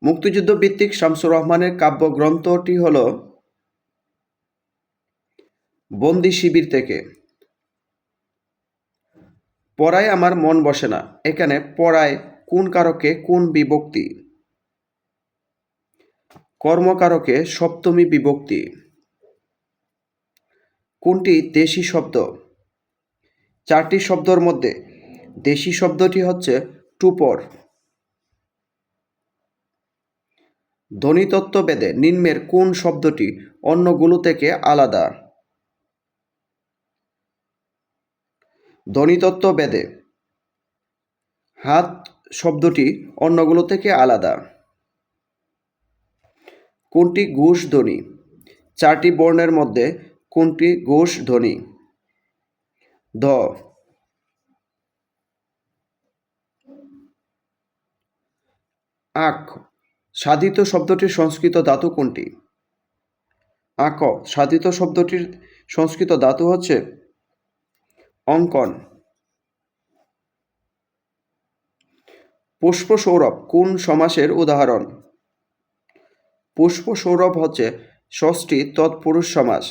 মুক্তিযুদ্ধ ভিত্তিক শামসুর রহমানের কাব্যগ্রন্থটি হল বন্দি শিবির থেকে। পড়ায় আমার মন বসে না, এখানে পড়ায় কোন কারকে কোন বিভক্তি? কর্মকারকে সপ্তমী বিভক্তি। কোনটি দেশি শব্দ? চারটি শব্দের মধ্যে দেশি শব্দটি হচ্ছে টুপর। ধ্বনিতত্ত্ববেদে নিম্নের কোন শব্দটি অন্যগুলো থেকে আলাদা? ধ্বনিতত্ত্ববেদে হাত শব্দটি অন্যগুলো থেকে আলাদা। কোনটি ঘোষ ধ্বনি? চারটি বর্ণের মধ্যে কোনটি ঘোষ ধ্বনি? ধ। আক সাধিত শব্দটির সংস্কৃত ধাতু কোনটি? আক সাধিত শব্দটির সংস্কৃত ধাতু হচ্ছে অঙ্কন। পুষ্প সৌরভ কোন সমাসের উদাহরণ? পুষ্প সৌরভ হচ্ছে ষষ্ঠী তৎপুরুষ সমাস।